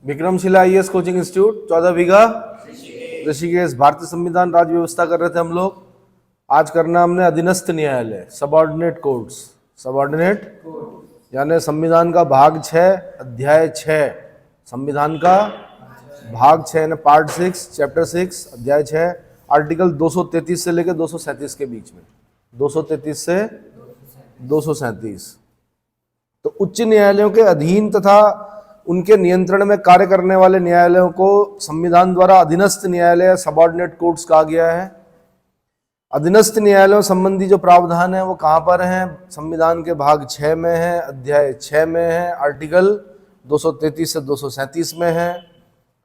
Vikramshila IAS coaching institute 14 बीघा ऋषिकेश। भारतीय संविधान राज्य व्यवस्था कर रहे थे हम लोग। आज करना हमने अधीनस्थ न्यायालय, सबऑर्डिनेट कोर्ट्स। सबऑर्डिनेट यानी संविधान का भाग 6 अध्याय 6, संविधान का भाग 6 यानी पार्ट 6 चैप्टर 6 अध्याय 6 आर्टिकल 233 से लेकर 237 के बीच में, 233 से 237। तो उच्च न्यायालयों के अधीन तथा उनके नियंत्रण में कार्य करने वाले न्यायालयों को संविधान द्वारा अधीनस्थ न्यायालय सबऑर्डिनेट कोर्ट्स कहा गया है। अधीनस्थ न्यायालयों संबंधी जो प्रावधान है वो कहाँ पर हैं? संविधान के भाग 6 में है, अध्याय 6 में है, आर्टिकल 233 से 237 में है।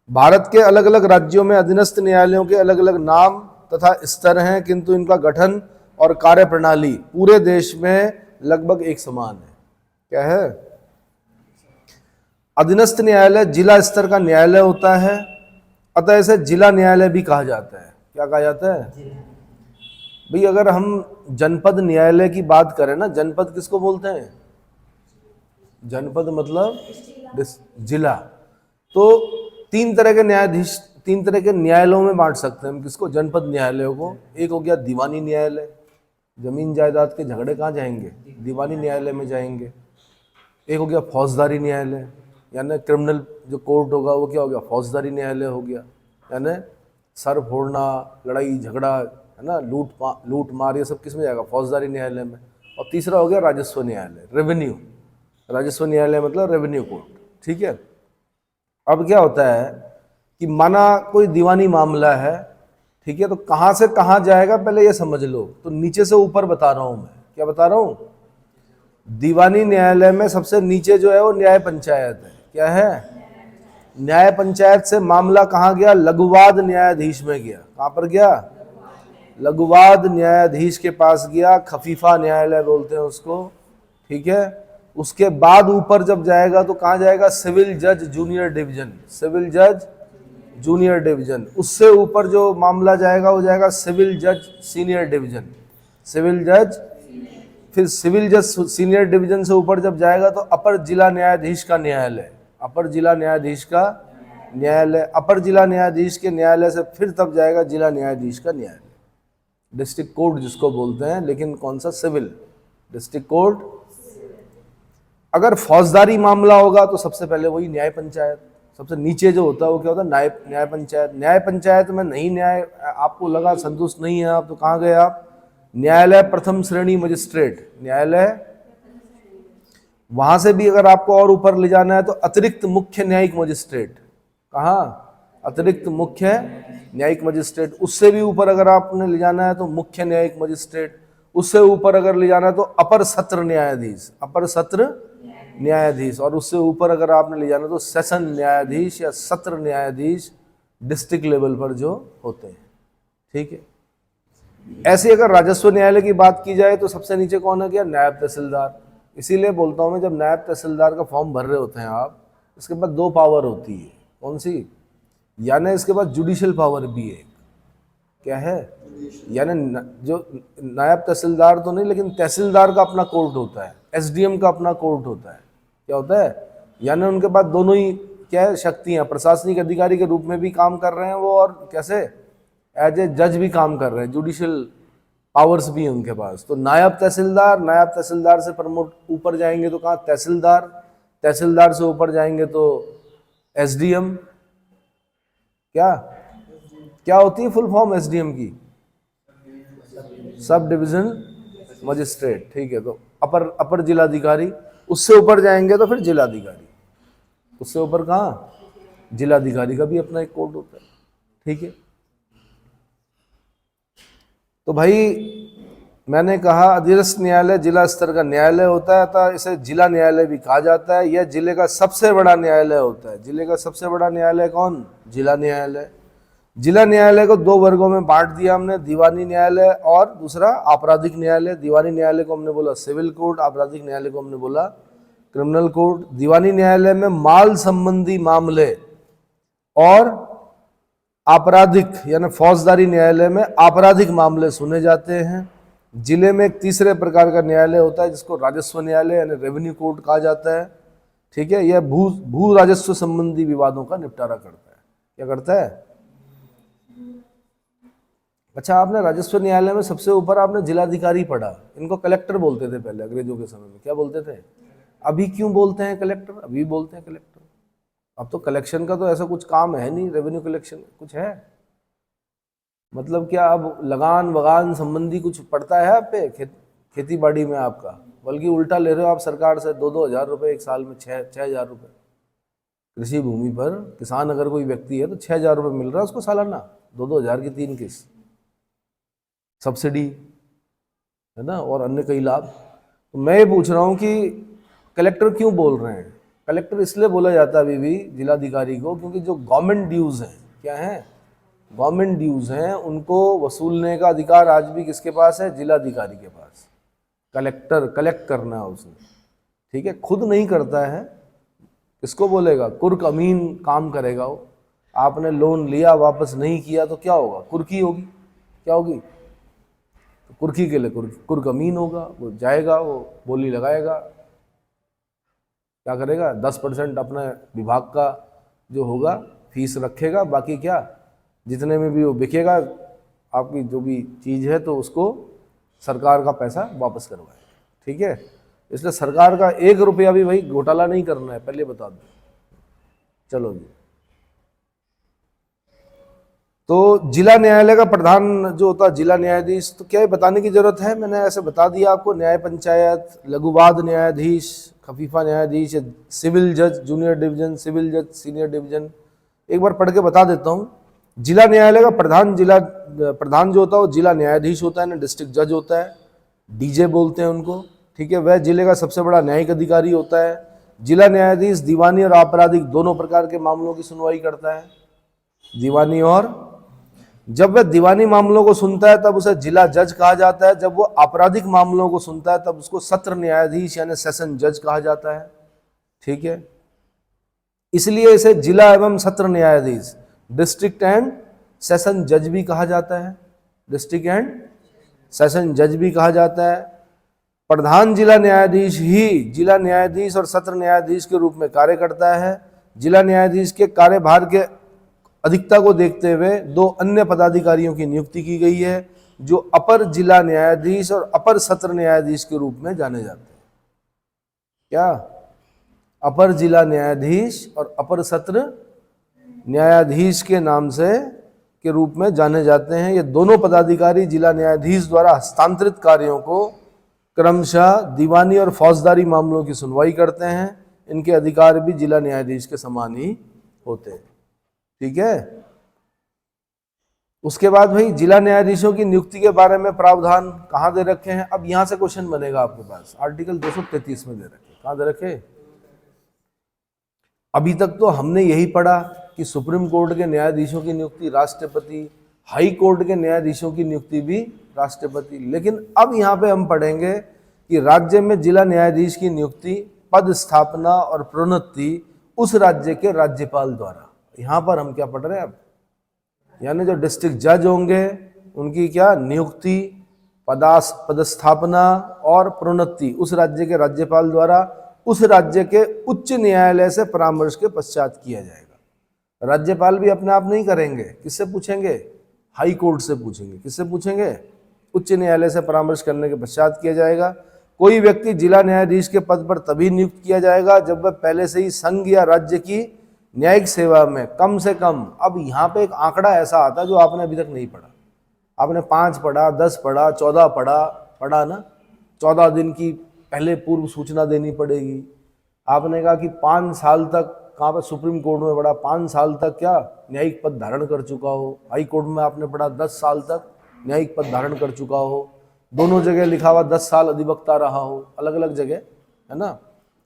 भारत के अलग अलग राज्यों में अधीनस्थ न्यायालयों के अलग अलग नाम तथा स्तर हैं, किंतु इनका गठन और कार्य प्रणाली पूरे देश में लगभग एक समान है। क्या है? अधीनस्थ न्यायालय जिला स्तर का न्यायालय होता है, अतः इसे जिला न्यायालय भी कहा जाता है। क्या कहा जाता है भाई? अगर हम जनपद न्यायालय की बात करें ना, जनपद किसको बोलते हैं? जनपद मतलब जिला। तो तीन तरह के न्यायाधीश, तीन तरह के न्यायालयों में बांट सकते हैं हम किसको? जनपद न्यायालयों को। एक हो गया दीवानी न्यायालय, जमीन जायदाद के झगड़े कहाँ जाएंगे? दीवानी न्यायालय में जाएंगे। एक हो गया फौजदारी न्यायालय, यानी क्रिमिनल जो कोर्ट होगा वो क्या हो गया? फौजदारी न्यायालय हो गया। यानी सर फोड़ना, लड़ाई झगड़ा है ना, लूट मार, ये सब किस में जाएगा? फौजदारी न्यायालय में। और तीसरा हो गया राजस्व न्यायालय, रेवेन्यू। राजस्व न्यायालय मतलब रेवेन्यू कोर्ट। ठीक है। अब क्या होता है कि माना कोई दीवानी मामला है, ठीक है, तो कहाँ से कहाँ जाएगा पहले ये समझ लो। तो नीचे से ऊपर बता रहा हूँ मैं। क्या बता रहा हूँ? दीवानी न्यायालय में सबसे नीचे जो है वो न्याय पंचायत है। क्या है? न्याय पंचायत से मामला कहाँ गया? लघुवाद न्यायाधीश में गया। कहाँ पर गया? लघुवाद न्यायाधीश के पास गया, खफीफा न्यायालय बोलते हैं उसको। ठीक है। उसके बाद ऊपर जब जाएगा तो कहाँ जाएगा? सिविल जज जूनियर डिवीजन। सिविल जज जूनियर डिवीजन। उससे ऊपर जो मामला जाएगा वो जाएगा सिविल जज सीनियर डिवीजन। सिविल जज, फिर सिविल जज सीनियर डिवीजन से ऊपर जब जाएगा तो अपर जिला न्यायाधीश का न्यायालय। अपर जिला न्यायाधीश का न्यायालय। अपर जिला न्यायाधीश के न्यायालय से फिर तब जाएगा जिला न्यायाधीश का न्यायालय, डिस्ट्रिक्ट कोर्ट जिसको बोलते हैं। लेकिन कौन सा? Civil district court. अगर फौजदारी मामला होगा तो सबसे पहले वही न्याय पंचायत। सबसे नीचे जो होता है वो क्या होता है? न्याय पंचायत। न्याय पंचायत में नहीं न्याय आपको लगा, संतुष्ट नहीं है आप, तो कहाँ गए आप? न्यायालय प्रथम श्रेणी मजिस्ट्रेट। न्यायालय, वहां से भी अगर आपको और ऊपर ले जाना है तो अतिरिक्त मुख्य न्यायिक मजिस्ट्रेट। कहाँ? अतिरिक्त मुख्य न्यायिक मजिस्ट्रेट। उससे भी ऊपर अगर आपने ले जाना है तो मुख्य न्यायिक मजिस्ट्रेट। उससे ऊपर अगर ले जाना है तो अपर सत्र न्यायाधीश। अपर सत्र न्यायाधीश। और उससे ऊपर अगर आपने ले जाना तो सेशन न्यायाधीश या सत्र न्यायाधीश, डिस्ट्रिक्ट लेवल पर जो होते हैं। ठीक है। ऐसे अगर राजस्व न्यायालय की बात की जाए तो सबसे नीचे कौन है? क्या? नायब तहसीलदार। इसीलिए बोलता हूं मैं, जब नायब तहसीलदार का फॉर्म भर रहे होते हैं आप, इसके बाद दो पावर होती है। कौन सी? यानी इसके बाद जुडिशियल पावर भी है। क्या है? यानी जो नायब तहसीलदार तो नहीं, लेकिन तहसीलदार का अपना कोर्ट होता है, एसडीएम का अपना कोर्ट होता है। क्या होता है? यानी उनके पास दोनों ही क्या है? शक्तियां। प्रशासनिक अधिकारी के रूप में भी काम कर रहे हैं वो, और कैसे? एज ए जज भी काम कर रहे हैं। जुडिशियल पावर्स भी हैं उनके पास। तो नायब तहसीलदार, नायब तहसीलदार से प्रमोट ऊपर जाएंगे तो कहाँ? तहसीलदार। तहसीलदार से ऊपर जाएंगे तो एसडीएम। क्या होती है फुल फॉर्म एसडीएम की? Sub division magistrate. ठीक है। तो अपर जिलाधिकारी। उससे ऊपर जाएंगे तो फिर जिलाधिकारी। उससे ऊपर कहाँ? जिलाधिकारी का भी अपना एक कोर्ट होता है। ठीक है। तो भाई मैंने कहा अधीनस्थ न्यायालय जिला स्तर का न्यायालय होता है, अतः इसे जिला न्यायालय भी कहा जाता है। यह जिले का सबसे बड़ा न्यायालय होता है। जिले का सबसे बड़ा न्यायालय कौन? जिला न्यायालय। जिला न्यायालय को दो वर्गों में बांट दिया हमने, दीवानी न्यायालय और दूसरा आपराधिक न्यायालय। दीवानी न्यायालय को हमने बोला सिविल कोर्ट, आपराधिक न्यायालय को हमने बोला क्रिमिनल कोर्ट। दीवानी न्यायालय में माल संबंधी मामले और आपराधिक यानी फौजदारी न्यायालय में आपराधिक मामले सुने जाते हैं। जिले में एक तीसरे प्रकार का न्यायालय होता है जिसको राजस्व न्यायालय यानी रेवेन्यू कोर्ट कहा जाता है। ठीक है, यह भू राजस्व संबंधी विवादों का निपटारा करता है। क्या करता है? अच्छा, आपने राजस्व न्यायालय में सबसे ऊपर आपने जिलाधिकारी पढ़ा, इनको कलेक्टर बोलते थे पहले अंग्रेजों के समय में। क्या बोलते थे? अभी क्यों बोलते हैं कलेक्टर? अभी बोलते हैं कलेक्टर। अब तो कलेक्शन का तो ऐसा कुछ काम है नहीं, रेवेन्यू कलेक्शन कुछ है मतलब क्या? अब लगान वगान संबंधी कुछ पड़ता है आप पे खेती बाड़ी में आपका? बल्कि उल्टा ले रहे हो आप सरकार से 2-2 हज़ार रुपये एक साल में, 6-6 हज़ार रुपये। कृषि भूमि पर किसान अगर कोई व्यक्ति है तो 6 हज़ार रुपये मिल रहा है उसको सालाना, 2-2 हज़ार की 3 किस्त, सब्सिडी है ना, और अन्य कई लाभ। तो मैं ये पूछ रहा हूँ कि कलेक्टर क्यों बोल रहे हैं? कलेक्टर इसलिए बोला जाता है अभी भी जिलाधिकारी को, क्योंकि जो गवर्नमेंट ड्यूज़ हैं, क्या हैं? गवर्नमेंट ड्यूज़ हैं, उनको वसूलने का अधिकार आज भी किसके पास है? जिलाधिकारी के पास। कलेक्टर कलेक्ट करना है उसने, ठीक है, खुद नहीं करता है। किसको बोलेगा? कुर्क अमीन काम करेगा वो। आपने लोन लिया, वापस नहीं किया तो क्या होगा? कुर्की होगी। क्या होगी? तो कुर्की के लिए कुर्क अमीन होगा, वो जाएगा, वो बोली लगाएगा, क्या करेगा? 10% अपने विभाग का जो होगा फीस रखेगा, बाकी क्या जितने में भी वो बिकेगा आपकी जो भी चीज़ है तो उसको सरकार का पैसा वापस करवाएगा, ठीक है। इसलिए सरकार का 1 रुपया भी भाई घोटाला नहीं करना है, पहले बता दो। चलो जी, तो जिला न्यायालय का प्रधान जो होता है जिला न्यायाधीश, तो क्या बताने की जरूरत है? मैंने ऐसे बता दिया आपको। न्याय पंचायत, लघुवाद न्यायाधीश, खफीफा न्यायाधीश, सिविल जज जूनियर डिवीजन, सिविल जज सीनियर डिवीजन। एक बार पढ़ के बता देता हूँ। जिला न्यायालय का प्रधान जो होता है वो जिला न्यायाधीश होता है ना, डिस्ट्रिक्ट जज होता है, डीजे बोलते हैं उनको, ठीक है। वह जिले का सबसे बड़ा न्यायिक अधिकारी होता है। जिला न्यायाधीश दीवानी और आपराधिक दोनों प्रकार के मामलों की सुनवाई करता है, दीवानी और, जब वह दीवानी मामलों को सुनता है तब उसे जिला जज कहा जाता है। जब वो आपराधिक मामलों को सुनता है तब उसको सत्र न्यायाधीश यानी सेशन जज कहा जाता है, ठीक है। इसलिए इसे जिला एवं सत्र न्यायाधीश, डिस्ट्रिक्ट एंड सेशन जज भी कहा जाता है, डिस्ट्रिक्ट एंड सेशन जज भी कहा जाता है। प्रधान जिला न्यायाधीश ही जिला न्यायाधीश और सत्र न्यायाधीश के रूप में कार्य करता है। जिला न्यायाधीश के कार्यभार के अधिकता को देखते हुए 2 अन्य पदाधिकारियों की नियुक्ति की गई है जो अपर जिला न्यायाधीश और अपर सत्र न्यायाधीश के रूप में जाने जाते हैं। क्या? अपर जिला न्यायाधीश और अपर सत्र न्यायाधीश के नाम से के रूप में जाने जाते हैं। ये दोनों पदाधिकारी जिला न्यायाधीश द्वारा हस्तांतरित कार्यों को क्रमशः दीवानी और फौजदारी मामलों की सुनवाई करते हैं। इनके अधिकार भी जिला न्यायाधीश के समान ही होते हैं, ठीक है। उसके बाद भाई जिला न्यायाधीशों की नियुक्ति के बारे में प्रावधान कहाँ दे रखे हैं? अब यहां से क्वेश्चन बनेगा आपके पास, आर्टिकल 233 में दे रखे। कहाँ दे रखे? अभी तक तो हमने यही पढ़ा कि सुप्रीम कोर्ट के न्यायाधीशों की नियुक्ति राष्ट्रपति, हाई कोर्ट के न्यायाधीशों की नियुक्ति भी राष्ट्रपति। लेकिन अब यहाँ पे हम पढ़ेंगे कि राज्य में जिला न्यायाधीश की नियुक्ति, पद स्थापना और प्रोन्नति उस राज्य के राज्यपाल द्वारा। यहाँ पर हम क्या पढ़ रहे हैं अब? यानी जो डिस्ट्रिक्ट जज होंगे उनकी क्या नियुक्ति, पदस्थापना और प्रोन्नति उस राज्य के राज्यपाल द्वारा उस राज्य के उच्च न्यायालय से परामर्श के पश्चात किया जाएगा। राज्यपाल भी अपने आप नहीं करेंगे, किससे पूछेंगे? हाई कोर्ट से पूछेंगे। किससे पूछेंगे? उच्च न्यायालय से परामर्श करने के पश्चात किया जाएगा। कोई व्यक्ति जिला न्यायाधीश के पद पर तभी नियुक्त किया जाएगा जब वह पहले से ही संघ या राज्य की न्यायिक सेवा में कम से कम, अब यहाँ पे एक आंकड़ा ऐसा आता है जो आपने अभी तक नहीं पढ़ा। आपने 5 पढ़ा, 10 पढ़ा, 14 पढ़ा ना। 14 दिन की पहले पूर्व सूचना देनी पड़ेगी। आपने कहा कि 5 साल तक, कहाँ पर? सुप्रीम कोर्ट में पढ़ा 5 साल तक क्या न्यायिक पद धारण कर चुका हो। हाई कोर्ट में आपने पढ़ा 10 साल तक न्यायिक पद धारण कर चुका हो। दोनों जगह लिखा हुआ 10 साल अधिवक्ता रहा हो, अलग अलग जगह, है ना।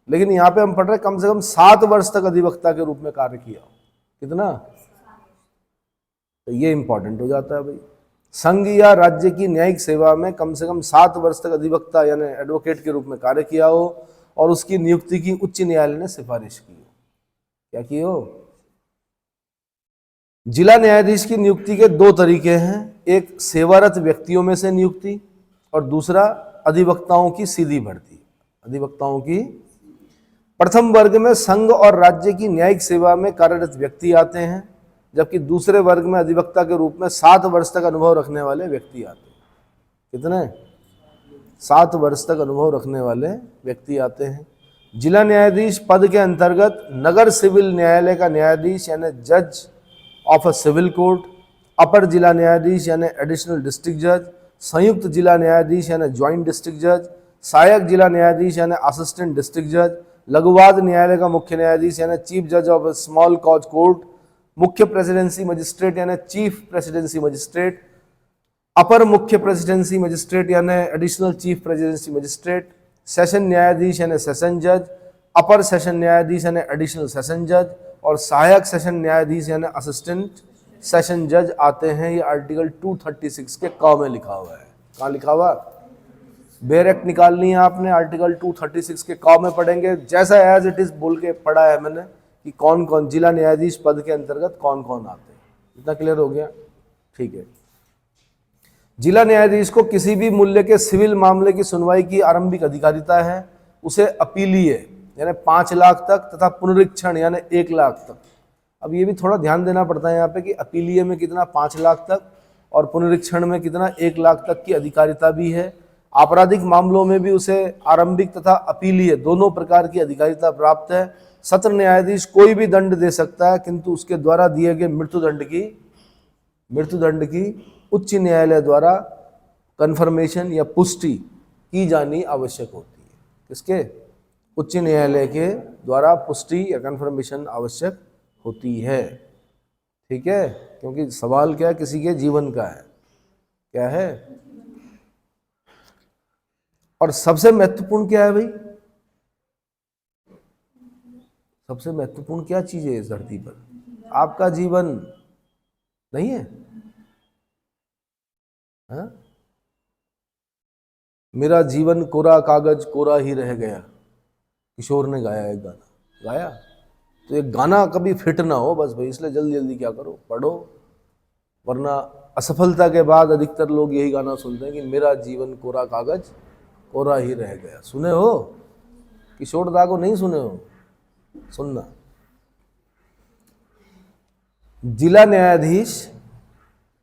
लेकिन यहाँ पे हम पढ़ रहे कम से कम 7 वर्ष तक अधिवक्ता के रूप में कार्य किया हो। कितना? तो ये इंपॉर्टेंट हो जाता है भाई। संघ या राज्य की न्यायिक सेवा में कम से कम 7 वर्ष तक अधिवक्ता यानी एडवोकेट के रूप में कार्य किया हो और उसकी नियुक्ति की उच्च न्यायालय ने सिफारिश की हो। क्या की हो? जिला न्यायाधीश की नियुक्ति के 2 तरीके हैं, एक सेवारत व्यक्तियों में से नियुक्ति और दूसरा अधिवक्ताओं की सीधी भर्ती। अधिवक्ताओं की प्रथम वर्ग में संघ और राज्य की न्यायिक सेवा में कार्यरत व्यक्ति आते हैं, जबकि दूसरे वर्ग में अधिवक्ता के रूप में 7 वर्ष तक अनुभव रखने वाले व्यक्ति आते हैं। कितने? 7 वर्ष तक अनुभव रखने वाले व्यक्ति आते हैं। जिला न्यायाधीश पद के अंतर्गत नगर सिविल न्यायालय का न्यायाधीश यानी जज ऑफ अ सिविल कोर्ट, अपर जिला न्यायाधीश यानी एडिशनल डिस्ट्रिक्ट जज, संयुक्त जिला न्यायाधीश यानी ज्वाइंट डिस्ट्रिक्ट जज, सहायक जिला न्यायाधीश यानी असिस्टेंट डिस्ट्रिक्ट जज, लघुवाद न्यायालय का मुख्य न्यायाधीश यानी चीफ जज of a small cause court, मुख्य प्रेसिडेंसी मजिस्ट्रेट यानी चीफ प्रेसिडेंसी मजिस्ट्रेट, अपर मुख्य प्रेसिडेंसी मजिस्ट्रेट यानी additional chief presidency magistrate, session न्यायाधीश यानी सेशन जज, अपर सेशन न्यायाधीश यानी एडिशनल सेशन जज और सहायक सेशन न्यायाधीश यानी असिस्टेंट सेशन जज आते हैं। ये आर्टिकल 236 के क में लिखा हुआ है। कहाँ लिखा हुआ? बेयर एक्ट निकालनी है आपने, आर्टिकल 236 के क में पढ़ेंगे, जैसा एज इट इज बोल के पढ़ा है मैंने कि कौन कौन जिला न्यायाधीश पद के अंतर्गत कौन कौन आते हैं। इतना क्लियर हो गया? ठीक है। जिला न्यायाधीश को किसी भी मूल्य के सिविल मामले की सुनवाई की आरंभिक अधिकारिता है। उसे अपीलीय यानी 5 लाख तक तथा पुनरीक्षण यानी 1 लाख तक। अब ये भी थोड़ा ध्यान देना पड़ता है यहाँ पे कि अपीलीय में कितना 5 लाख तक और पुनरीक्षण में कितना 1 लाख तक की अधिकारिता भी है। आपराधिक मामलों में भी उसे आरंभिक तथा अपीलीय दोनों प्रकार की अधिकारिता प्राप्त है। सत्र न्यायाधीश कोई भी दंड दे सकता है, किंतु उसके द्वारा दिए गए मृत्युदंड की उच्च न्यायालय द्वारा कन्फर्मेशन या पुष्टि की जानी आवश्यक होती है। किसके? उच्च न्यायालय के द्वारा पुष्टि या कन्फर्मेशन आवश्यक होती है। ठीक है, क्योंकि सवाल क्या है? किसी के जीवन का है। क्या है? और सबसे महत्वपूर्ण क्या है भाई? सबसे महत्वपूर्ण क्या चीज है इस धरती पर? आपका जीवन नहीं है? हाँ? मेरा जीवन कोरा कागज कोरा ही रह गया, किशोर ने गाया एक गाना। गाया तो एक गाना कभी फिट ना हो बस भाई, इसलिए जल्दी जल्दी क्या करो, पढ़ो, वरना असफलता के बाद अधिकतर लोग यही गाना सुनते हैं कि मेरा जीवन कोरा कागज कोरा ही रह गया। सुने हो? किशोर दा को नहीं सुने हो? सुनना। जिला न्यायाधीश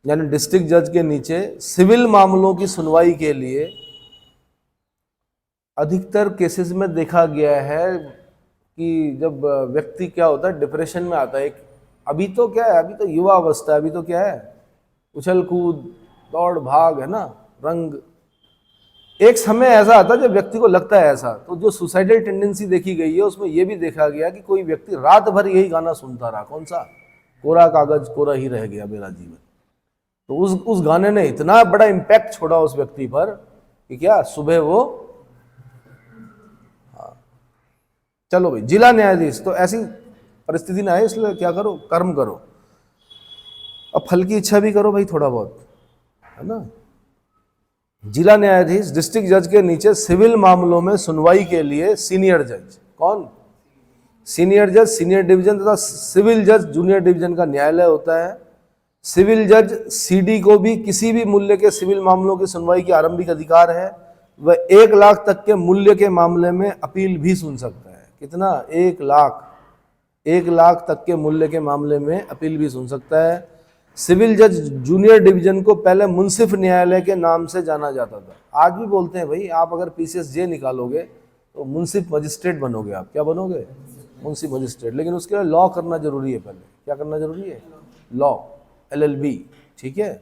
यानी डिस्ट्रिक्ट जज के नीचे सिविल मामलों की सुनवाई के लिए अधिकतर केसेस में देखा गया है कि जब व्यक्ति क्या होता है, डिप्रेशन में आता है। अभी तो क्या है, अभी तो युवा अवस्था है, अभी तो क्या है, उछल कूद दौड़ भाग है ना, रंग। एक समय ऐसा आता है जब व्यक्ति को लगता है ऐसा, तो जो सुसाइडल टेंडेंसी देखी गई है उसमें यह भी देखा गया कि कोई व्यक्ति रात भर यही गाना सुनता रहा। कौन सा? कोरा कागज कोरा ही रह गया मेरा जीवन। तो उस गाने ने इतना बड़ा इम्पैक्ट छोड़ा उस व्यक्ति पर कि क्या सुबह वो चलो भाई जिला न्यायाधीश तो ऐसी परिस्थिति ना है, इसलिए क्या करो, कर्म करो, अब फल की इच्छा भी करो भाई थोड़ा बहुत, है ना। जिला न्यायाधीश डिस्ट्रिक्ट जज के नीचे सिविल मामलों में सुनवाई के लिए सीनियर जज, कौन? सीनियर जज सीनियर डिवीजन तथा सिविल जज जूनियर डिवीजन का न्यायालय होता है। सिविल जज सीडी को भी किसी भी मूल्य के सिविल मामलों की सुनवाई की आरंभिक अधिकार है। वह 1 लाख तक के मूल्य के मामले में अपील भी सुन सकता है। कितना? 1 लाख, 1 लाख तक के मूल्य के मामले में अपील भी सुन सकता है। सिविल जज जूनियर डिवीजन को पहले मुंसिफ न्यायालय के नाम से जाना जाता था। आज भी बोलते हैं भाई, आप अगर पीसीएस निकालोगे तो मुंसिफ मजिस्ट्रेट बनोगे। आप क्या बनोगे? मुंसिफ मजिस्ट्रेट। लेकिन उसके लिए लॉ करना जरूरी है। पहले क्या करना जरूरी है? Law, LLB। ठीक है।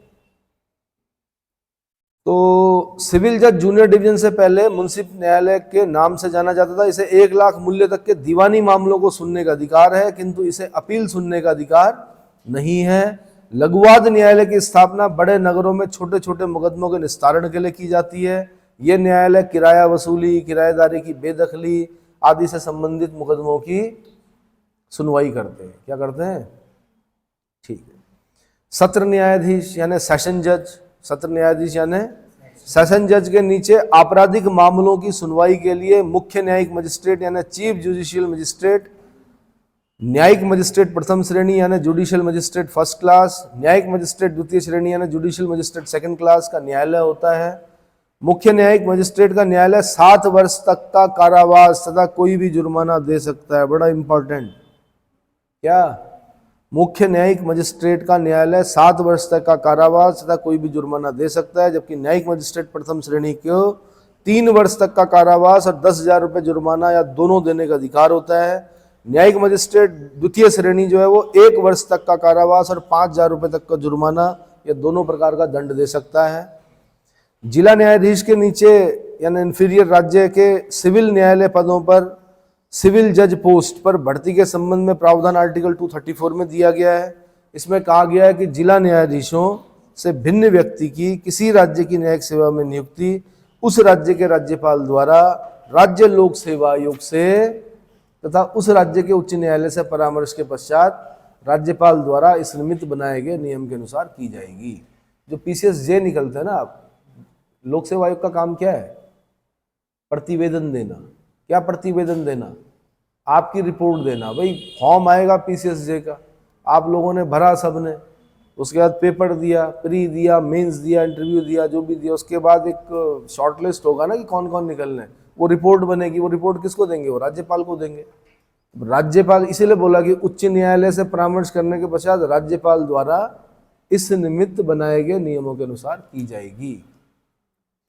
तो सिविल जज जूनियर डिवीजन से पहले मुंसिफ न्यायालय के नाम से जाना जाता था। इसे 1 लाख मूल्य तक के दीवानी मामलों को सुनने का अधिकार है, किंतु इसे अपील सुनने का अधिकार नहीं है। लघुवाद न्यायालय की स्थापना बड़े नगरों में छोटे छोटे मुकदमों के निस्तारण के लिए की जाती है। ये न्यायालय किराया वसूली, किराएदारी की बेदखली आदि से संबंधित मुकदमों की सुनवाई करते हैं। क्या करते हैं? ठीक है। सत्र न्यायाधीश यानी सेशन जज, सत्र न्यायाधीश यानी सेशन जज के नीचे आपराधिक मामलों की सुनवाई के लिए मुख्य न्यायिक मजिस्ट्रेट यानी चीफ जुडिशियल मजिस्ट्रेट, न्यायिक मजिस्ट्रेट प्रथम श्रेणी यानी जुडिशियल मजिस्ट्रेट फर्स्ट क्लास, न्यायिक मजिस्ट्रेट द्वितीय श्रेणी यानी जुडिशियल मजिस्ट्रेट सेकंड क्लास का न्यायालय होता है। मुख्य न्यायिक मजिस्ट्रेट का न्यायालय 7 वर्ष तक का कारावास तथा कोई भी जुर्माना दे सकता है। बड़ा इंपॉर्टेंट, क्या? मुख्य न्यायिक मजिस्ट्रेट का न्यायालय 7 वर्ष तक का कारावास तथा कोई भी जुर्माना दे सकता है, जबकि न्यायिक मजिस्ट्रेट प्रथम श्रेणी को 3 वर्ष तक का कारावास और 10,000 रुपये जुर्माना या दोनों देने का अधिकार होता है। न्यायिक मजिस्ट्रेट द्वितीय श्रेणी जो है वो 1 वर्ष तक का कारावास और 5,000 रुपये तक का जुर्माना या दोनों प्रकार का दंड दे सकता है। जिला न्यायाधीश के नीचे यानी इंफीरियर राज्य के सिविल न्यायालय पदों पर सिविल जज पोस्ट पर भर्ती के संबंध में प्रावधान आर्टिकल 234 में दिया गया है। इसमें कहा गया है कि जिला न्यायाधीशों से भिन्न व्यक्ति की किसी राज्य की न्यायिक सेवा में नियुक्ति उस राज्य के राज्यपाल द्वारा राज्य लोक सेवा आयोग से तथा उस राज्य के उच्च न्यायालय से परामर्श के पश्चात राज्यपाल द्वारा इस निमित्त बनाए गए नियम के अनुसार की जाएगी। जो PCSJ निकलते हैं ना, आप लोक सेवा आयोग का काम क्या है? प्रतिवेदन देना। क्या प्रतिवेदन देना? आपकी रिपोर्ट देना। भाई फॉर्म आएगा PCSJ का, आप लोगों ने भरा सबने, उसके बाद पेपर दिया, प्री दिया, मेंस दिया, इंटरव्यू दिया, जो भी दिया, उसके बाद एक शॉर्टलिस्ट होगा ना कि कौन कौन निकलने, वो रिपोर्ट बनेगी। वो रिपोर्ट किसको देंगे? वो राज्यपाल को देंगे। राज्यपाल, इसीलिए बोला कि उच्च न्यायालय से परामर्श करने के पश्चात राज्यपाल द्वारा इस निमित्त बनाए गए नियमों के अनुसार की जाएगी।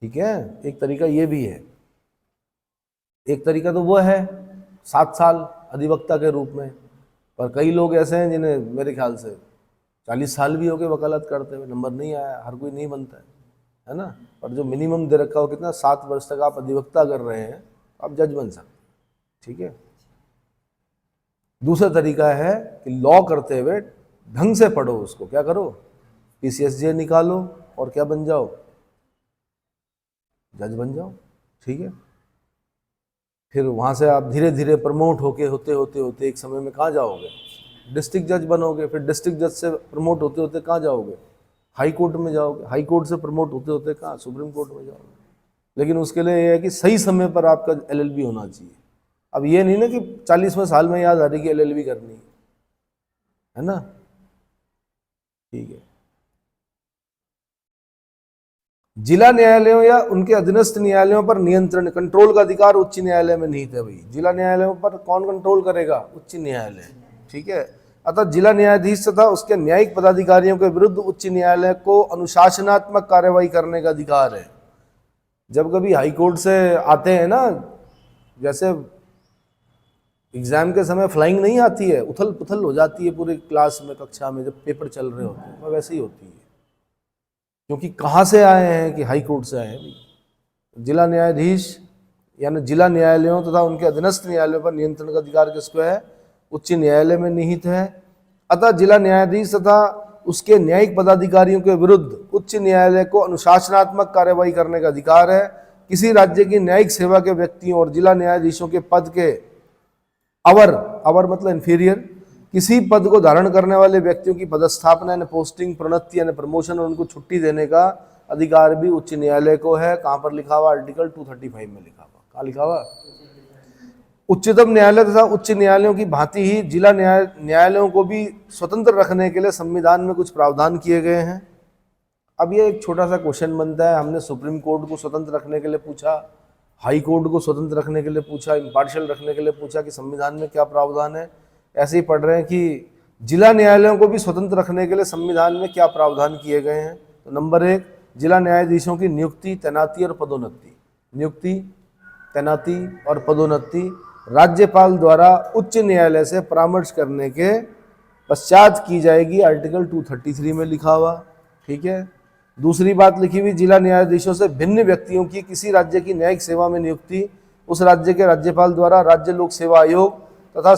ठीक है, एक तरीका ये भी है। एक तरीका तो वो है 7 साल अधिवक्ता के रूप में, पर कई लोग ऐसे हैं जिन्हें मेरे ख्याल से 40 साल भी हो गए वकालत करते हुए, नंबर नहीं आया। हर कोई नहीं बनता है ना। पर जो मिनिमम दे रखा हो कितना, 7 वर्ष तक आप अधिवक्ता कर रहे हैं, आप जज बन सकते। ठीक है। दूसरा तरीका है कि लॉ करते हुए ढंग से पढ़ो उसको। क्या करो? PCSJ निकालो और क्या बन जाओ? जज बन जाओ। ठीक है। फिर वहाँ से आप धीरे धीरे प्रमोट होते होते एक समय में कहाँ जाओगे? डिस्ट्रिक्ट जज बनोगे। फिर डिस्ट्रिक्ट जज से प्रमोट होते होते कहाँ जाओगे? हाई कोर्ट में जाओगे। हाई कोर्ट से प्रमोट होते होते कहाँ? सुप्रीम कोर्ट में जाओगे। लेकिन उसके लिए ये है कि सही समय पर आपका LLB होना चाहिए। अब ये नहीं ना कि 40वें साल में याद आ रही कि LLB करनी है ना। ठीक है। जिला न्यायालयों या उनके अधीनस्थ न्यायालयों पर नियंत्रण कंट्रोल का अधिकार उच्च न्यायालय में निहित है। भाई जिला न्यायालयों पर कौन कंट्रोल करेगा? उच्च न्यायालय। ठीक है। अतः जिला न्यायाधीश तथा उसके न्यायिक पदाधिकारियों के विरुद्ध उच्च न्यायालय को अनुशासनात्मक कार्रवाई करने का अधिकार है। जब कभी हाई कोर्ट से आते हैं ना, जैसे एग्जाम के समय फ्लाइंग नहीं आती है, उथल पुथल हो जाती है पूरी क्लास में, कक्षा में, जब पेपर चल रहे होते हैं, वैसे ही होती है। क्योंकि कहाँ से आए हैं? कि हाई कोर्ट से आए हैं। जिला न्यायाधीश यानी जिला न्यायालयों तथा उनके अधीनस्थ न्यायालयों पर नियंत्रण का अधिकार किसको है? उच्च न्यायालय में निहित है। अतः जिला न्यायाधीश तथा उसके न्यायिक पदाधिकारियों के विरुद्ध उच्च न्यायालय को अनुशासनात्मक कार्रवाई करने का अधिकार है। किसी राज्य की न्यायिक सेवा के व्यक्तियों और जिला न्यायाधीशों के पद के अवर मतलब इंफीरियर किसी पद को धारण करने वाले व्यक्तियों की पदस्थापना यानी पोस्टिंग, प्रोन्नति यानी प्रमोशन और उनको छुट्टी देने का अधिकार भी उच्च न्यायालय को है। कहाँ पर लिखा हुआ? आर्टिकल 235 में लिखा हुआ। कहाँ लिखा हुआ? उच्चतम न्यायालय तथा उच्च न्यायालयों की भांति ही जिला न्यायालयों को भी स्वतंत्र रखने के लिए संविधान में कुछ प्रावधान किए गए हैं। अब ये एक छोटा सा क्वेश्चन बनता है। हमने सुप्रीम कोर्ट को स्वतंत्र रखने के लिए पूछा, हाई कोर्ट को स्वतंत्र रखने के लिए पूछा, इम्पार्शियल रखने के लिए पूछा कि संविधान में क्या प्रावधान है। ऐसे ही पढ़ रहे हैं कि जिला न्यायालयों को भी स्वतंत्र रखने के लिए संविधान में क्या प्रावधान किए गए हैं। तो नंबर 1, जिला न्यायाधीशों की नियुक्ति, तैनाती और पदोन्नति। नियुक्ति, तैनाती और पदोन्नति राज्यपाल द्वारा उच्च न्यायालय से परामर्श करने के पश्चात की जाएगी। आर्टिकल 233 में लिखा हुआ। ठीक है। दूसरी बात लिखी हुई, जिला न्यायाधीशों से भिन्न व्यक्तियों की किसी राज्य की न्यायिक सेवा में नियुक्ति उस राज्य के राज्यपाल द्वारा राज्य लोक सेवा आयोग तथा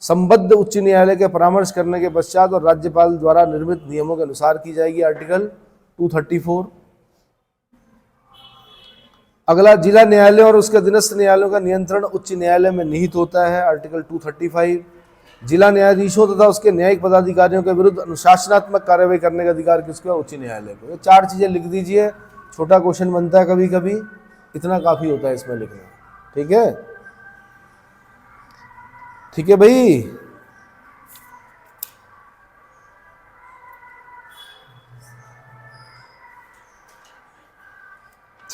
संबद्ध उच्च न्यायालय के परामर्श करने के पश्चात और राज्यपाल द्वारा निर्मित नियमों के अनुसार की जाएगी। आर्टिकल 234। अगला, जिला न्यायालय और उसके अधीनस्थ न्यायालयों का नियंत्रण उच्च न्यायालय में निहित होता है। आर्टिकल 235। जिला न्यायाधीशों तथा उसके न्यायिक पदाधिकारियों के विरुद्ध अनुशासनात्मक कार्रवाई करने का अधिकार किसको है? उच्च न्यायालय को। ये 4 चीजें लिख दीजिए। छोटा क्वेश्चन बनता है कभी कभी, इतना काफी होता है इसमें लिखना। ठीक है। ठीक है भाई।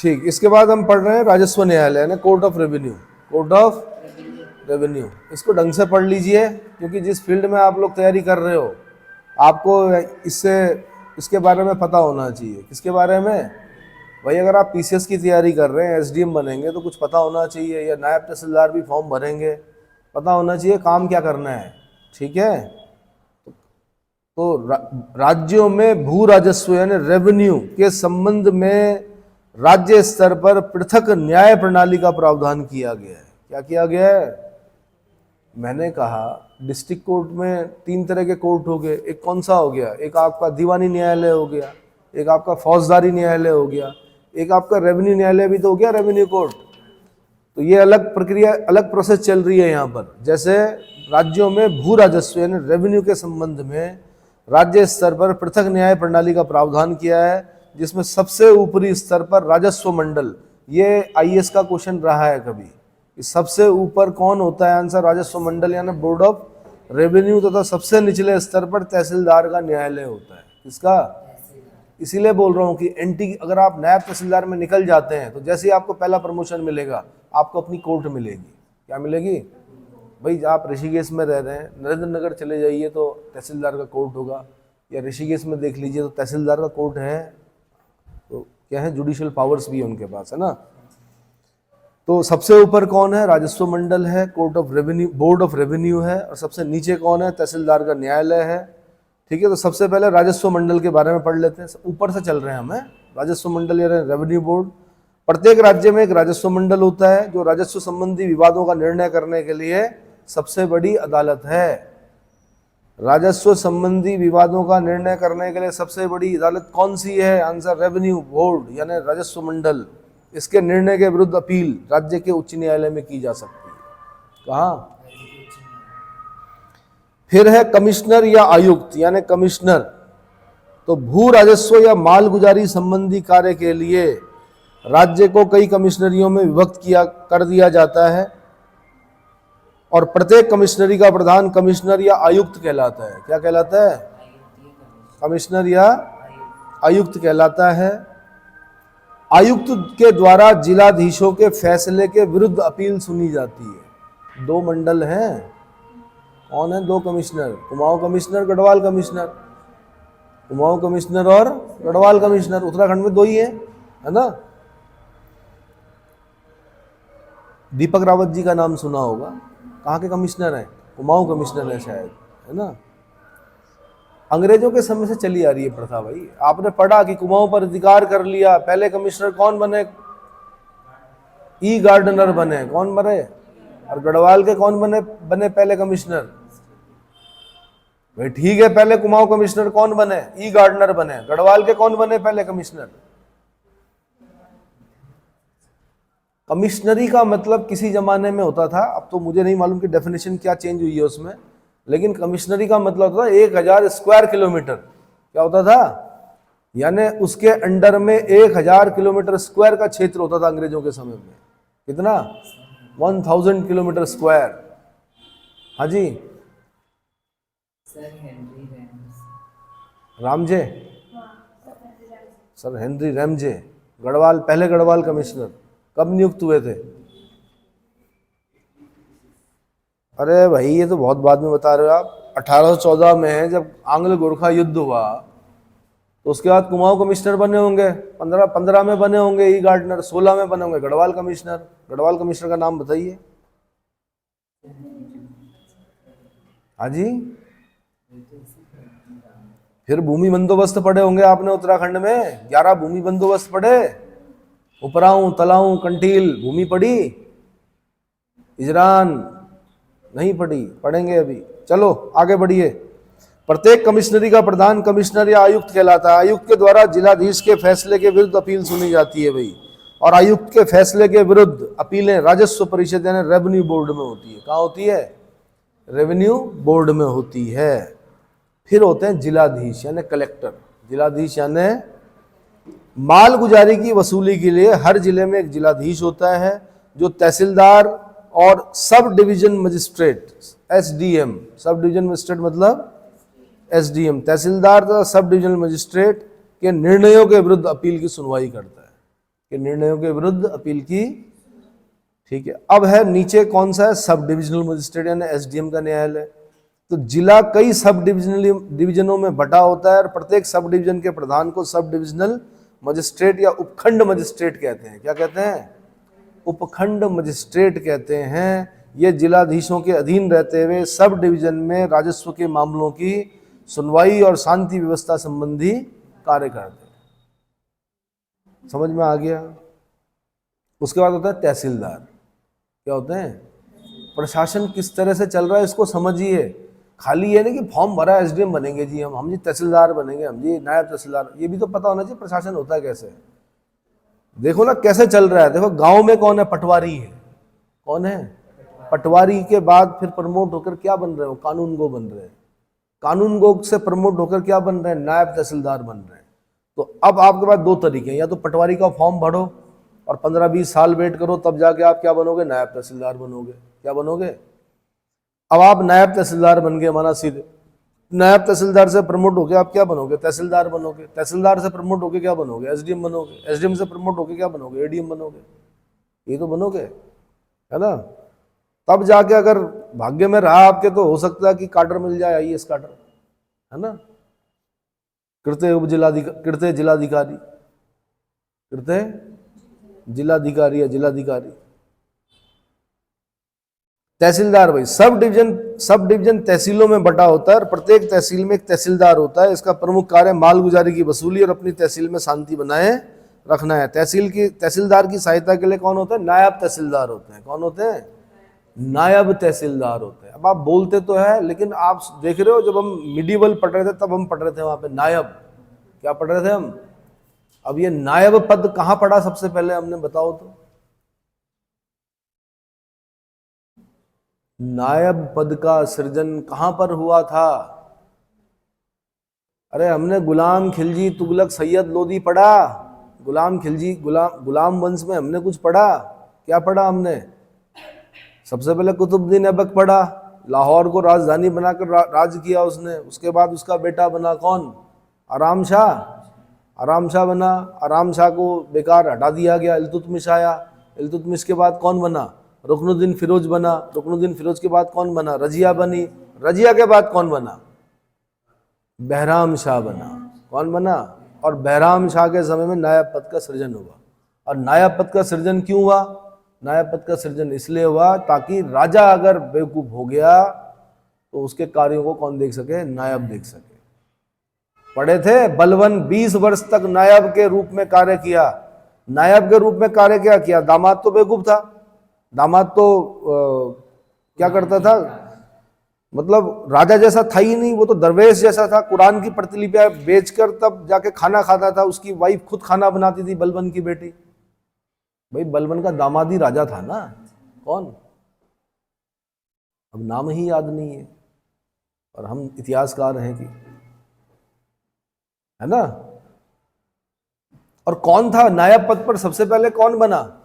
ठीक, इसके बाद हम पढ़ रहे हैं राजस्व न्यायालय यानी court of revenue. Court of revenue, इसको ढंग से पढ़ लीजिए, क्योंकि जिस फील्ड में आप लोग तैयारी कर रहे हो आपको इसके बारे में पता होना चाहिए। किसके बारे में भाई? अगर आप पीसीएस की तैयारी कर रहे हैं, एसडीएम बनेंगे तो कुछ पता होना चाहिए, या नायब तहसीलदार भी फॉर्म भरेंगे, पता होना चाहिए काम क्या करना है। ठीक है, तो राज्यों में भू राजस्व यानी रेवेन्यू के संबंध में राज्य स्तर पर पृथक न्याय प्रणाली का प्रावधान किया गया है। क्या किया गया है? मैंने कहा डिस्ट्रिक्ट कोर्ट में 3 तरह के कोर्ट हो गए। एक कौन सा हो गया? एक आपका दीवानी न्यायालय हो गया, एक आपका फौजदारी न्यायालय हो गया, एक आपका रेवेन्यू न्यायालय भी तो हो गया, रेवेन्यू कोर्ट। तो ये अलग प्रक्रिया, अलग प्रोसेस चल रही है यहाँ पर। जैसे राज्यों में भू राजस्व यानी रेवेन्यू के संबंध में राज्य स्तर पर पृथक न्याय प्रणाली का प्रावधान किया है, जिसमें सबसे ऊपरी स्तर पर राजस्व मंडल, ये आईएएस का क्वेश्चन रहा है कभी, सबसे ऊपर कौन होता है? आंसर राजस्व मंडल यानी बोर्ड ऑफ रेवेन्यू। तथा सबसे निचले स्तर पर तहसीलदार का न्यायालय होता है। किसका? इसीलिए बोल रहा हूँ कि एंटी, अगर आप नायब तहसीलदार में निकल जाते हैं तो जैसे ही आपको पहला प्रमोशन मिलेगा आपको अपनी कोर्ट मिलेगी। क्या मिलेगी भाई? आप ऋषिकेश में रह रहे हैं, नरेंद्र नगर चले जाइए तो तहसीलदार का कोर्ट होगा, या ऋषिकेश में देख लीजिए तो तहसीलदार का कोर्ट है। तो क्या है? जुडिशियल पावर्स भी उनके पास है ना। तो सबसे ऊपर कौन है? राजस्व मंडल है, court of revenue, board of revenue है, और सबसे नीचे कौन है? तहसीलदार का न्यायालय है। ठीक है, तो सबसे पहले राजस्व मंडल के बारे में पढ़ लेते हैं। ऊपर से चल रहे हैं हमें। राजस्व मंडल या रेवेन्यू बोर्ड, प्रत्येक राज्य में एक राजस्व मंडल होता है जो राजस्व संबंधी विवादों का निर्णय करने के लिए सबसे बड़ी अदालत है। राजस्व संबंधी विवादों का निर्णय करने के लिए सबसे बड़ी अदालत कौन सी है? आंसर रेवेन्यू बोर्ड यानी राजस्व मंडल। इसके निर्णय के विरुद्ध अपील राज्य के उच्च न्यायालय में की जा सकती है। कहाँ? फिर है कमिश्नर या आयुक्त यानी कमिश्नर। तो भू राजस्व या मालगुजारी संबंधी कार्य के लिए राज्य को कई कमिश्नरियों में विभक्त कर दिया जाता है, और प्रत्येक कमिश्नरी का प्रधान कमिश्नर या आयुक्त कहलाता है। क्या कहलाता है? कमिश्नर या आयुक्त कहलाता है। आयुक्त के द्वारा जिलाधीशों के फैसले के विरुद्ध अपील सुनी जाती है। 2 मंडल हैं। कौन है? 2 commissioner, Kumaon commissioner, Garhwal commissioner. Kumaon commissioner और गढ़वाल कमिश्नर, उत्तराखंड में 2 ही है ना। दीपक रावत जी का नाम सुना होगा, कहाँ के कमिश्नर हैं? कुमाऊं कमिश्नर है शायद, है ना। अंग्रेजों के समय से चली आ रही है प्रथा भाई। आपने पढ़ा कि कुमाऊं पर अधिकार कर लिया, पहले कमिश्नर कौन बने? ई गार्डनर बने। कौन बने? और गढ़वाल के कौन बने पहले कमिश्नर? भाई ठीक है, पहले कुमाऊं कमिश्नर कौन बने? ई गार्डनर बने। गढ़वाल के कौन बने पहले कमिश्नर? कमिश्नरी का मतलब किसी जमाने में होता था, अब तो मुझे नहीं मालूम कि डेफिनेशन क्या चेंज हुई है उसमें, लेकिन कमिश्नरी का मतलब होता था 1000 स्क्वायर किलोमीटर। क्या होता था? यानी उसके अंडर में 1000 किलोमीटर स्क्वायर का क्षेत्र होता था अंग्रेजों के समय में। कितना? 1000 किलोमीटर स्क्वायर। हाँ जी, Ramsay, sir Henry Ramsay, Garhwal, पहले गढ़वाल कमिश्नर कब नियुक्त हुए थे? अरे भाई ये तो बहुत बाद में बता रहे हो आप। 1814 में है जब आंग्ल गोरखा युद्ध हुआ, तो उसके बाद कुमाऊं कमिश्नर बने होंगे, 15 में बने होंगे ई गार्डनर, 16 में बने होंगे गढ़वाल कमिश्नर। गढ़वाल कमिश्नर का नाम बताइए। हाँ जी, फिर भूमि बंदोबस्त पढ़े होंगे आपने उत्तराखंड में, 11 भूमि बंदोबस्त पढ़े, उपराऊ, तलाऊ, कंटील भूमि पढ़ी, इजरान नहीं पढ़ी, पढ़ेंगे अभी। चलो आगे बढ़िए। प्रत्येक कमिश्नरी का प्रधान कमिश्नर या आयुक्त कहलाता है। आयुक्त के द्वारा जिलाधीश के फैसले के विरुद्ध अपील सुनी जाती है भाई, और आयुक्त के फैसले के विरुद्ध अपीलें राजस्व परिषद यानी रेवेन्यू बोर्ड में होती है। कहाँ होती है? रेवेन्यू बोर्ड में होती है। फिर होते हैं जिलाधीश यानी कलेक्टर। जिलाधीश यानी मालगुजारी की वसूली के लिए हर जिले में एक जिलाधीश होता है, जो तहसीलदार और sub division magistrate, SDM, sub division magistrate मतलब एसडीएम, तहसीलदार तथा सब डिवीजनल मजिस्ट्रेट के निर्णयों के विरुद्ध अपील की सुनवाई करता है। के निर्णयों के विरुद्ध अपील की। ठीक है, अब है नीचे कौन सा है, सब डिविजनल मजिस्ट्रेट यानी एसडीएम का न्यायालय। तो जिला कई सब डिविजनों में बटा होता है और प्रत्येक सब डिवीजन के प्रधान को सब डिविजनल मजिस्ट्रेट या उपखंड मजिस्ट्रेट कहते हैं। क्या कहते हैं? उपखंड मजिस्ट्रेट कहते हैं। ये जिलाधीशों के अधीन रहते हुए सब डिवीजन में राजस्व के मामलों की सुनवाई और शांति व्यवस्था संबंधी कार्य करते हैं। समझ में आ गया? उसके बाद होता है तहसीलदार। क्या होते हैं? प्रशासन किस तरह से चल रहा है इसको समझिए। खाली ये नहीं कि फॉर्म भरा एसडीएम बनेंगे जी हम जी तहसीलदार बनेंगे, हम जी नायब तहसीलदार, ये भी तो पता होना चाहिए प्रशासन होता है कैसे। देखो ना कैसे चल रहा है। देखो गांव में कौन है? पटवारी है। कौन है? पटवारी के बाद फिर प्रमोट होकर क्या बन रहे हो? कानून गो बन रहे हैं। कानून गो से प्रमोट होकर क्या बन रहे हैं? नायब तहसीलदार बन रहे हैं। तो अब आपके पास दो तरीके हैं, या तो पटवारी का फॉर्म भरो और 15-20 साल वेट करो, तब जाके आप क्या बनोगे? नायब तहसीलदार बनोगे। क्या बनोगे? अब आप नायब तहसीलदार बन गए, माना सीधे नायब तहसीलदार से प्रमोट होकर आप क्या बनोगे? तहसीलदार बनोगे। तहसीलदार से प्रमोट होकर क्या बनोगे? एसडीएम बनोगे। एसडीएम से प्रमोट होकर क्या बनोगे? एडीएम बनोगे। ये तो बनोगे, है ना। तब जाके अगर भाग्य में रहा आपके तो हो सकता है कि काडर मिल जाए, आईएएस काडर, है ना। कृत्य जिलाधिकारी या जिलाधिकारी। तहसीलदार भाई सब डिवीजन तहसीलों में बटा होता है और प्रत्येक तहसील में एक तहसीलदार होता है। इसका प्रमुख कार्य मालगुजारी की वसूली और अपनी तहसील में शांति बनाए रखना है। तहसीलदार की सहायता के लिए कौन होता है? नायब तहसीलदार होते हैं। कौन होते हैं? नायब तहसीलदार होते हैं। अब आप बोलते तो है, लेकिन आप देख रहे हो जब हम मिडिवल पढ़ रहे थे तब हम पढ़ रहे थे वहां पे नायब। क्या पढ़ रहे थे हम? अब ये नायब पद कहां पढ़ा सबसे पहले हमने, बताओ तो। नायब पद का सृजन कहां पर हुआ था? अरे हमने गुलाम खिलजी तुगलक सैयद लोदी पढ़ा। गुलाम खिलजी गुलाम वंश में हमने कुछ पढ़ा? क्या पढ़ा हमने? सबसे पहले कुतुबुद्दीन ऐबक पढ़ा। लाहौर को राजधानी बनाकर राज किया उसने। उसके बाद उसका बेटा बना कौन? आराम शाह। आराम शाह बना। आराम शाह को बेकार हटा दिया गया, इल्तुतमिश आया। इल्तुतमिश के बाद कौन बना? रुकनुद्दीन फिरोज बना। रुकनुद्दीन फिरोज के बाद कौन बना? रजिया बनी। रजिया के बाद कौन बना? बहराम शाह बना। कौन बना? और बहराम शाह के समय में नायब पद का सृजन हुआ। और नायब पद का सृजन क्यों हुआ? नायब पद का सृजन इसलिए हुआ ताकि राजा अगर बेवकूफ हो गया तो उसके कार्यों को कौन देख सके? नायब देख सके। पढ़े थे बलवन 20 वर्ष तक नायब के रूप में कार्य किया। नायब के रूप में कार्य क्या किया? दामाद तो बेवकूफ था। दामाद तो क्या करता था? मतलब राजा जैसा था ही नहीं, वो तो दरवेश जैसा था। कुरान की प्रतिलिपियां बेचकर तब जाके खाना खाता था। उसकी वाइफ खुद खाना बनाती थी, बलबन की बेटी। भाई बलबन का दामाद ही राजा था ना। कौन? अब नाम ही याद नहीं है और हम इतिहासकार हैं कि, है ना। और कौन था नायब पद पर सबसे पहले? कौन बना?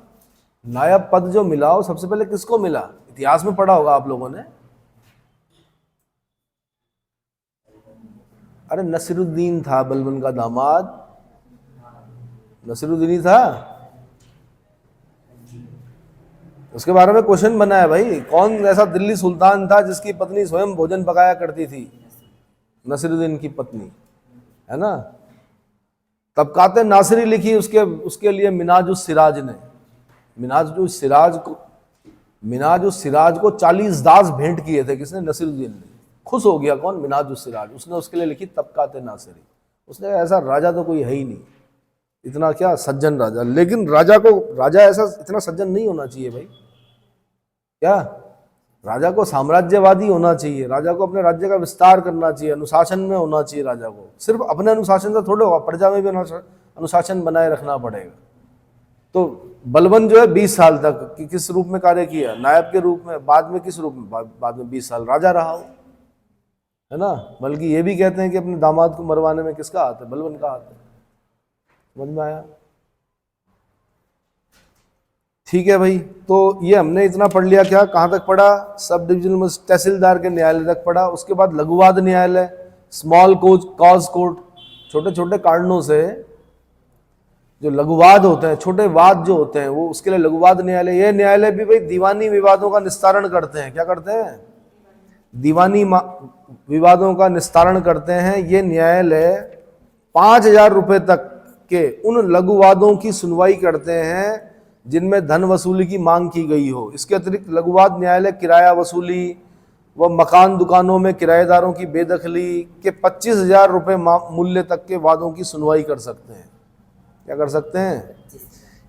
नायब पद जो मिला वो सबसे पहले किसको मिला? इतिहास में पढ़ा होगा आप लोगों ने। अरे नसीरुद्दीन था बलबन का दामाद। नसीरुद्दीन ही था। उसके बारे में क्वेश्चन बना है भाई, कौन ऐसा दिल्ली सुल्तान था जिसकी पत्नी स्वयं भोजन पकाया करती थी? नसीरुद्दीन की पत्नी, है ना। तबकाते नासिरी लिखी उसके लिए मिनाजुस सिराज ने। मिनाजुस सिराज को 40 दास भेंट किए थे। किसने? नसीरुद्दीन ने। खुश हो गया कौन? मिनाजुस सिराज। उसने उसके लिए लिखी तबकाते नासिरी। उसने ऐसा राजा तो कोई है ही नहीं, इतना क्या सज्जन राजा। लेकिन राजा ऐसा इतना सज्जन नहीं होना चाहिए भाई। क्या? राजा को साम्राज्यवादी होना चाहिए। राजा को अपने राज्य का विस्तार करना चाहिए, अनुशासन में होना चाहिए। राजा को सिर्फ अपने अनुशासन से थोड़े होगा, प्रजा में भी अनुशासन बनाए रखना पड़ेगा। तो बलबन जो है 20 साल तक किस रूप में कार्य किया? नायब के रूप में। बाद में किस रूप में? बाद में 20 साल राजा रहा हो, है ना। बल्कि ये भी कहते हैं कि अपने दामाद को मरवाने में किसका हाथ है? बलबन का हाथ है। समझ में आया? ठीक है भाई, तो ये हमने इतना पढ़ लिया। क्या कहाँ तक पढ़ा? सब डिविजनल तहसीलदार के न्यायालय तक पढ़ा। उसके बाद लघुवाद न्यायालय, स्मॉल कॉज कोर्ट, छोटे छोटे कारणों से जो लघुवाद होते हैं, छोटे वाद जो होते हैं, वो उसके लिए लघुवाद न्यायालय। ये न्यायालय भी भाई दीवानी विवादों का निस्तारण करते हैं। क्या करते हैं? दीवानी विवादों का निस्तारण करते हैं। ये न्यायालय 5,000 रुपए तक के उन लघुवादों की सुनवाई करते हैं जिनमें धन वसूली की मांग की गई हो। इसके अतिरिक्त लघुवाद न्यायालय किराया वसूली व मकान दुकानों में किराएदारों की बेदखली के 25,000 रुपए मूल्य तक के वादों की सुनवाई कर सकते हैं। क्या कर सकते हैं?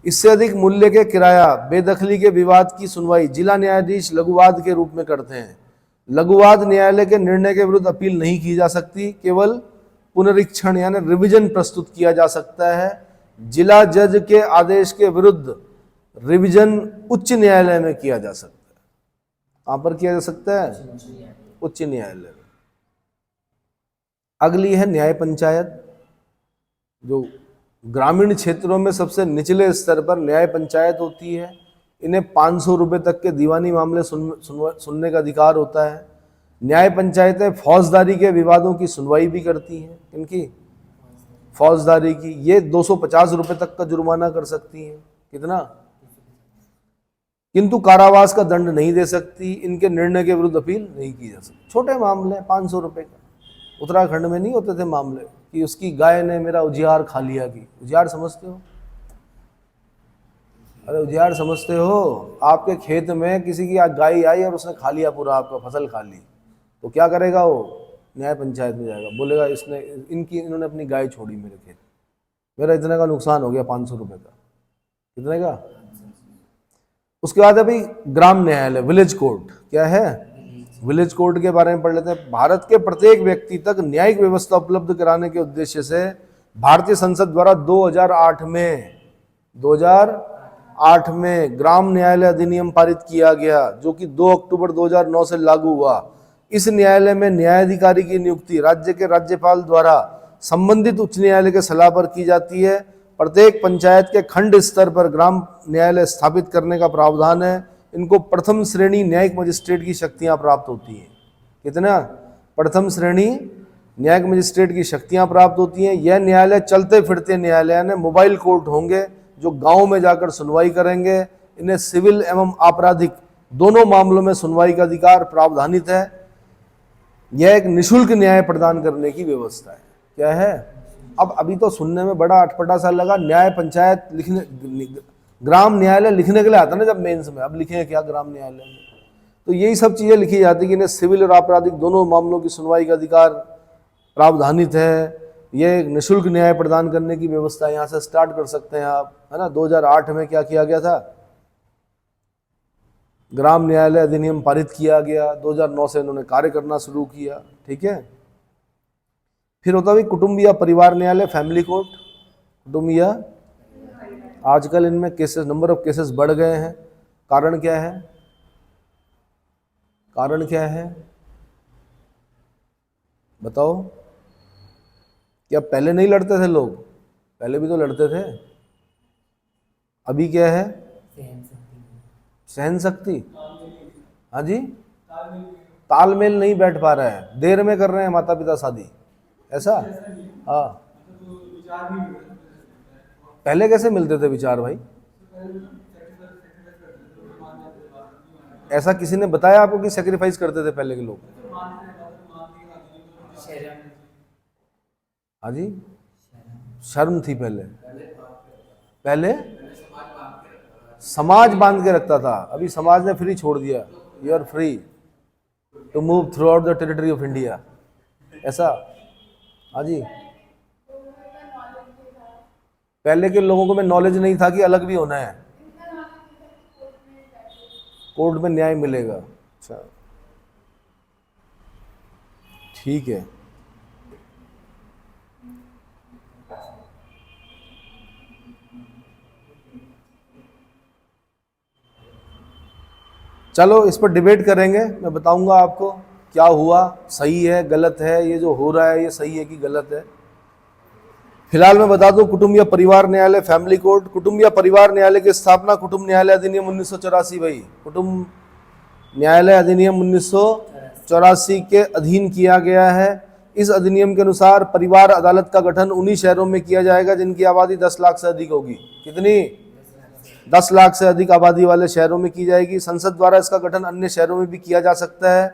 इससे अधिक मूल्य के किराया बेदखली के विवाद की सुनवाई जिला न्यायाधीश लघुवाद के रूप में करते हैं। लघुवाद न्यायालय के निर्णय के विरुद्ध अपील नहीं की जा सकती, केवल पुनरीक्षण यानी रिवीजन प्रस्तुत किया जा सकता है। जिला जज के आदेश के विरुद्ध रिवीजन उच्च न्यायालय में किया जा सकता है। कहां पर किया जा सकता है? उच्च न्यायालय में। अगली है न्याय पंचायत, जो ग्रामीण क्षेत्रों में सबसे निचले स्तर पर न्याय पंचायत होती है। इन्हें 500 रुपए तक के दीवानी मामले सुनने का अधिकार होता है। न्याय पंचायतें फौजदारी के विवादों की सुनवाई भी करती हैं। इनकी फौजदारी की ये 250 रुपए तक का जुर्माना कर सकती हैं। कितना? किंतु कारावास का दंड नहीं दे सकती। इनके निर्णय के विरुद्ध अपील नहीं की जा सकती। छोटे मामले 500 रुपए का। उत्तराखंड में नहीं होते थे मामले कि उसकी गाय ने मेरा उजियार खा लिया। की उजियार समझते हो? अरे उजियार समझते हो? आपके खेत में किसी की गाय आई और उसने खा लिया, पूरा आपका फसल खा ली, तो क्या करेगा वो? न्याय पंचायत में जाएगा, बोलेगा इन्होंने अपनी गाय छोड़ी मेरे खेत, मेरा इतने का नुकसान हो गया 500 रुपए का। कितने का? उसके बाद है भाई ग्राम न्यायालय, विलेज कोर्ट। क्या है? विलेज कोर्ट के बारे में पढ़ लेते हैं। भारत के प्रत्येक व्यक्ति तक न्यायिक व्यवस्था उपलब्ध कराने के उद्देश्य से भारतीय संसद द्वारा 2008 में ग्राम न्यायालय अधिनियम पारित किया गया, जो कि 2 अक्टूबर 2009 से लागू हुआ। इस न्यायालय में न्यायाधिकारी की नियुक्ति राज्य के राज्यपाल द्वारा संबंधित उच्च न्यायालय के सलाह पर की जाती है। प्रत्येक पंचायत के खंड स्तर पर ग्राम न्यायालय स्थापित करने का प्रावधान है। इनको प्रथम श्रेणी न्यायिक मजिस्ट्रेट की शक्तियां प्राप्त होती हैं। कितना? प्रथम श्रेणी न्यायिक मजिस्ट्रेट की शक्तियां प्राप्त होती हैं। यह न्यायालय चलते फिरते न्यायालय यानी मोबाइल कोर्ट होंगे, जो गांव में जाकर सुनवाई करेंगे। इन्हें सिविल एवं आपराधिक दोनों मामलों में सुनवाई का अधिकार प्रावधानित है। यह एक निशुल्क न्याय प्रदान करने की व्यवस्था है। क्या है? अब अभी तो सुनने में बड़ा अटपटा सा लगा, न्याय पंचायत लिखने, ग्राम न्यायालय लिखने के लिए आता ना जब मेंस में, अब लिखे क्या ग्राम न्यायालय में? तो यही सब चीजें लिखी जाती कि इन्हें सिविल और आपराधिक दोनों मामलों की सुनवाई का अधिकार प्रावधानित है। ये एक निःशुल्क न्याय प्रदान करने की व्यवस्था यहाँ से स्टार्ट कर सकते हैं आप, है ना। 2008 में क्या किया गया था? ग्राम न्यायालय अधिनियम पारित किया गया। 2009 से इन्होंने कार्य करना शुरू किया। ठीक है। फिर होता है कुटुंबीय परिवार न्यायालय, फैमिली कोर्ट। कुटुंबीय, आजकल इनमें केसेस, नंबर ऑफ केसेस बढ़ गए हैं। कारण क्या है? कारण क्या है बताओ? क्या पहले नहीं लड़ते थे लोग? पहले भी तो लड़ते थे। अभी क्या है? सहन शक्ति। हाँ जी, तालमेल नहीं बैठ पा रहा है, देर में कर रहे हैं माता पिता शादी, ऐसा। हाँ, पहले कैसे मिलते थे विचार भाई? ऐसा किसी ने बताया आपको कि सेक्रीफाइस करते थे पहले के लोग? हाँ जी, शर्म थी पहले। पहले समाज बांध के रखता था, अभी समाज ने फ्री छोड़ दिया। You are free to move throughout the territory of India, ऐसा। हाँ जी, पहले के लोगों को में नॉलेज नहीं था कि अलग भी होना है, कोर्ट में न्याय मिलेगा। अच्छा, ठीक है। चलो इस पर डिबेट करेंगे, मैं बताऊंगा आपको क्या हुआ, सही है गलत है, ये जो हो रहा है ये सही है कि गलत है। फिलहाल मैं बता दूं, कुटुंबीय परिवार न्यायालय, फैमिली कोर्ट। कुटुंबीय परिवार न्यायालय की स्थापना कुटुंब न्यायालय अधिनियम 1984, भाई कुटुंब न्यायालय अधिनियम 1984 के अधीन किया गया है। इस अधिनियम के अनुसार परिवार अदालत का गठन उन्हीं शहरों में किया जाएगा जिनकी आबादी 10 लाख से अधिक होगी। कितनी? 10 लाख से अधिक आबादी वाले शहरों में की जाएगी। संसद द्वारा इसका गठन अन्य शहरों में भी किया जा सकता है।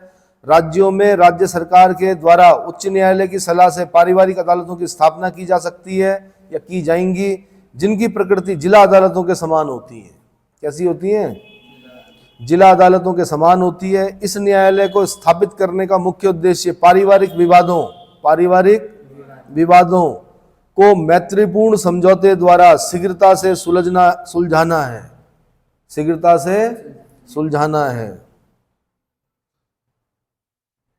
राज्यों में राज्य सरकार के द्वारा उच्च न्यायालय की सलाह से पारिवारिक अदालतों की स्थापना की जा सकती है या की जाएंगी, जिनकी प्रकृति जिला अदालतों के समान होती है। कैसी होती हैं? जिला अदालतों के समान होती है। इस न्यायालय को स्थापित करने का मुख्य उद्देश्य पारिवारिक विवादों को मैत्रीपूर्ण समझौते द्वारा शीघ्रता से सुलझाना है।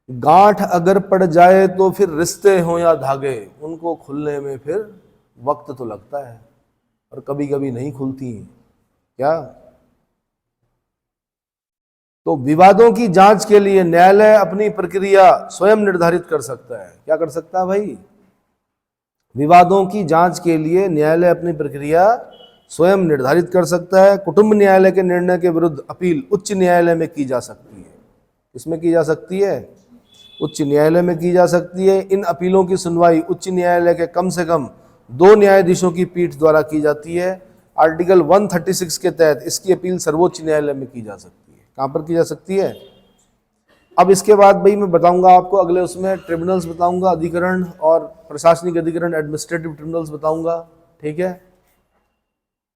गांठ अगर पड़ जाए तो फिर रिश्ते हों या धागे, उनको खुलने में फिर वक्त तो लगता है और कभी कभी नहीं खुलती हैं। क्या? तो विवादों की जांच के लिए न्यायालय अपनी प्रक्रिया स्वयं निर्धारित कर सकता है। क्या कर सकता है भाई? विवादों की जांच के लिए न्यायालय अपनी प्रक्रिया स्वयं निर्धारित कर सकता है। कुटुंब न्यायालय के निर्णय के विरुद्ध अपील उच्च न्यायालय में की जा सकती है। किसमें की जा सकती है? उच्च न्यायालय में की जा सकती है। इन अपीलों की सुनवाई उच्च न्यायालय के कम से कम 2 न्यायाधीशों की पीठ द्वारा की जाती है। आर्टिकल 136 के तहत इसकी अपील सर्वोच्च न्यायालय में की जा सकती है। कहाँ पर की जा सकती है? अब इसके बाद भाई मैं बताऊंगा आपको अगले उसमें ट्रिब्यूनल्स बताऊंगा, अधिकरण और प्रशासनिक अधिकरण, एडमिनिस्ट्रेटिव ट्रिब्यूनल्स बताऊंगा। ठीक है।